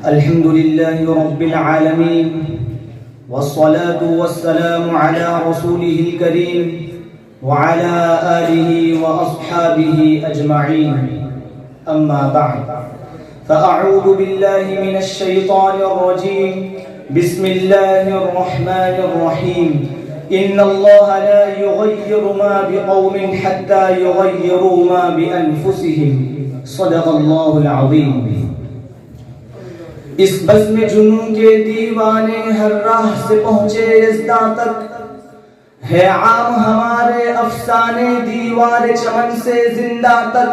الحمد لله رب العالمين والصلاة والسلام على رسوله الكريم وعلى آله وأصحابه أجمعين أما بعد فأعوذ بالله من الشيطان الرجيم بسم الله الرحمن الرحيم إن الله لا يغير ما بقوم حتى يغيروا ما بأنفسهم صدق الله العظيم. اس بزم جنوں کے دیوانے ہر راہ سے پہنچے ازدا تک ہے عام ہمارے افسانے دیوار چمن سے زندہ تک.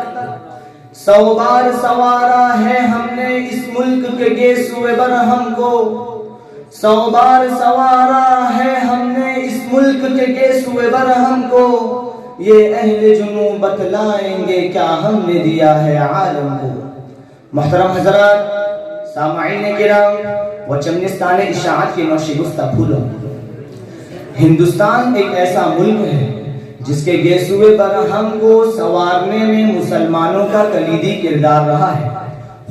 100 بار سوارا ہے ہم نے اس ملک کے گیسوئے برہم کو, 100 بار سوارا ہے ہم نے اس ملک کے گیسوئے برہم کو. یہ اہل جنوں بتلائیں گے کیا ہم نے دیا ہے عالم کو. محترم حضرات, سامعین کرام و چمنستان اشاعت کے نوشگفتہ پھولوں, ہندوستان ایک ایسا ملک ہے جس کے گیسوئے برہم کو سنوارنے میں مسلمانوں کا کلیدی کردار رہا ہے.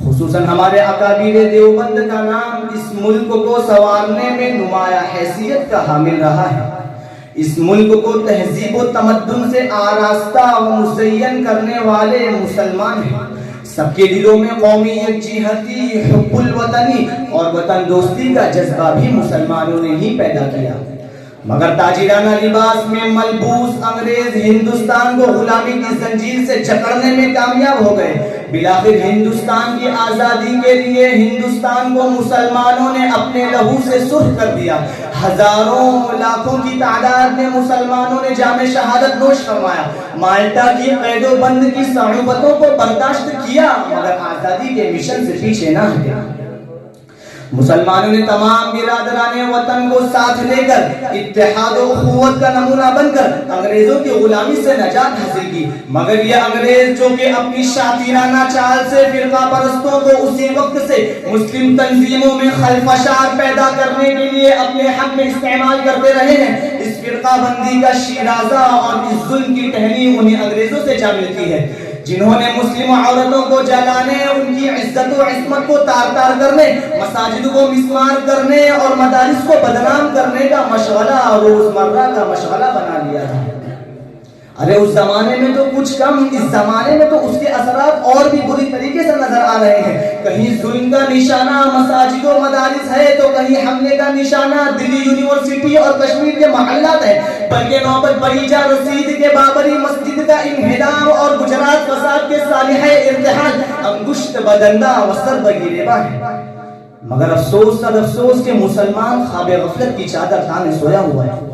خصوصاً ہمارے اکابر دیوبند کا نام اس ملک کو سنوارنے میں نمایاں حیثیت کا حامل رہا ہے. اس ملک کو تہذیب و تمدن سے آراستہ و مزین کرنے والے مسلمان ہیں. سب کے دلوں میں قومی یکجہتی, حب الوطنی اور وطن دوستی کا جذبہ بھی مسلمانوں نے ہی پیدا کیا. مگر تاجرانہ لباس میں ملبوس انگریز ہندوستان کو غلامی کی زنجیر سے جکڑنے میں کامیاب ہو گئے. بلاخر ہندوستان کی آزادی کے لیے ہندوستان کو مسلمانوں نے اپنے لہو سے سرخ کر دیا. ہزاروں لاکھوں کی تعداد میں مسلمانوں نے جام شہادت نوش فرمایا. مالٹا کی قید و بند کی صعوبتوں کو برداشت کیا مگر آزادی کے مشن سے پیچھے نہ ہٹے. مسلمانوں نے تمام برادران وطن کو ساتھ لے کر اتحاد و قوت کا نمونہ بن کر انگریزوں کی غلامی سے نجات حاصل کی. مگر یہ انگریز جو کہ اپنی شاطرانہ چال سے فرقہ پرستوں کو اسی وقت سے مسلم تنظیموں میں خلفشار پیدا کرنے کے لیے اپنے حق میں استعمال کرتے رہے ہیں, اس فرقہ بندی کا شیرازہ اور اس ظلم کی ٹہنی انہیں انگریزوں سے جا ملتی ہے جنہوں نے مسلم عورتوں کو جلانے, ان کی عزت و عصمت کو تار تار کرنے, مساجد کو مسمار کرنے اور مدارس کو بدنام کرنے کا مشغلہ روزمرہ کا مشغلہ بنا لیا تھا. ارے اس زمانے میں تو کچھ کم, اس زمانے میں تو اس کے اثرات اور بھی بری طریقے سے نظر آ رہے ہیں. کہیں ظلم کا نشانہ مساجد و مدارس ہے تو کہیں حملے کا نشانہ دلی یونیورسٹی اور کشمیر کے محلات ہیں. بلکہ نوبت بہیجہ رسید کے بابری مسجد کا انہدام اور گجرات فساد کے صالح ارتحال انگشت بدندہ و سر بگیرے ہے. مگر افسوس صد افسوس کہ مسلمان خواب غفلت کی چادر تانے سویا ہوا ہے.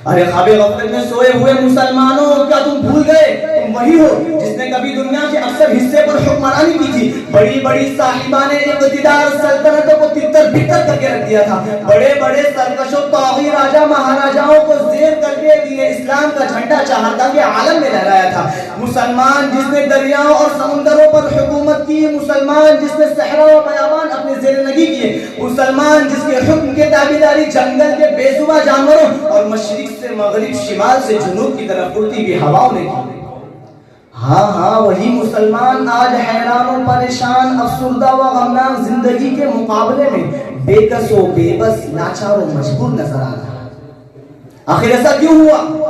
ارے خواب غفلت میں سوئے ہوئے مسلمانوں, کیا تم بھول گئے تم وہی ہو جس نے کبھی دنیا کے اکثر حصے پر حکمرانی کی تھی. بڑی بڑی صاحبان اقتدار سلطنتوں کو تتر بتر کر کے رکھ دیا تھا. بڑے بڑے سرکش و طاغی راجہ مہاراجاؤں کو زیر کر کے دین اسلام کا جھنڈا چہارتا کے عالم میں لہرایا تھا. مسلمان جس نے دریاؤں اور سمندروں پر حکومت کی, مسلمان جس نے صحرا و بیابان اپنے زیر نگی کیے, مسلمان جس کے حکم کے تابعداری جنگل کے بے زباں جانوروں اور مشرق سے مغرب, شمال سے جنوب کی طرف اڑتی ہوئی ہواؤں نے کی. ہاں وہی مسلمان آج حیران و پریشان, افسردہ و غمناک زندگی کے مقابلے میں بے کس و بے بس, لاچار و مجبور نظر آ رہا. آخر ایسا کیوں ہوا؟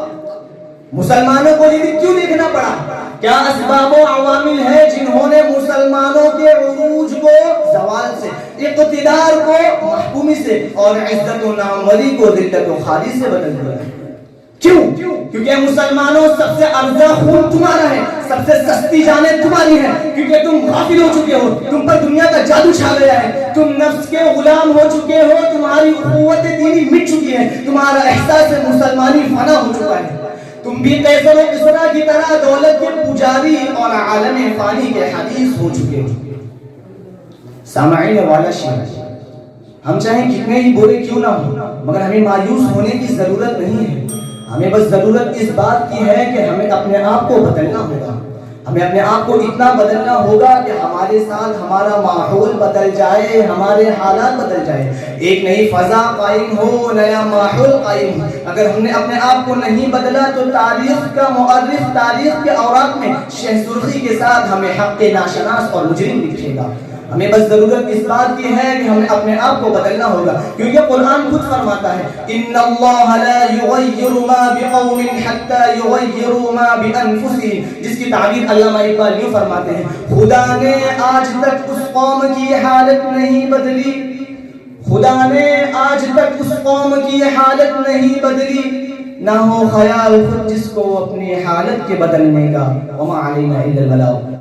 مسلمانوں کو یہ کیوں دیکھنا پڑا؟ کیا اسباب و عوامل ہیں جنہوں نے مسلمانوں کے عروج کو زوال سے, اقتدار کو محکومی سے اور عزت و ناموری کو ذلت و خالی سے بدل دیا؟ کیوں؟ کیونکہ مسلمانوں سب سے ارزاں خون تمہارا ہے, سب سے سستی جانیں تمہاری ہیں, کیونکہ تم غافل ہو چکے ہو, تم پر دنیا کا جادو چھا گیا ہے, تم نفس کے غلام ہو چکے ہو, تمہاری قوت دینی مٹ چکی ہے, تمہارا احساس مسلمانی فنا ہو چکا ہے. تم بھی قیصر و کسریٰ کی طرح دولت کے پجاری اور عالم فانی کے حدیث ہو چکے ہو. سامعین والا شیعہ, ہم چاہیں کتنے ہی برے کیوں نہ ہو مگر ہمیں مایوس ہونے کی ضرورت نہیں ہے. ہمیں بس ضرورت اس بات کی ہے کہ ہمیں اپنے آپ کو بدلنا ہوگا. ہمیں اپنے آپ کو اتنا بدلنا ہوگا کہ ہمارے ساتھ ہمارا ماحول بدل جائے, ہمارے حالات بدل جائے, ایک نئی فضا قائم ہو, نیا ماحول قائم ہو. اگر ہم نے اپنے آپ کو نہیں بدلا تو تاریخ کا مؤرخ تاریخ کے اوراق میں شہ سرخی کے ساتھ ہمیں حق ناشناس اور مجرم لکھے گا. ہمیں بس ضرورت اس بات کی ہے کہ ہمیں اپنے آپ کو بدلنا ہوگا، کیونکہ قرآن خود فرماتا ہے ان اللہ لا یغیر ما بقوم حتی یغیروا ما بانفسهم، جس کی تعبیر علامہ اقبال یوں فرماتے ہیں خدا نے آج تک اس قوم کی حالت نہیں بدلی، خدا نے آج تک اس قوم کی حالت نہیں بدلی، نہ ہو خیال خود جس کو اپنی حالت کے بدلنے کا، وما علینا الا البلاغ۔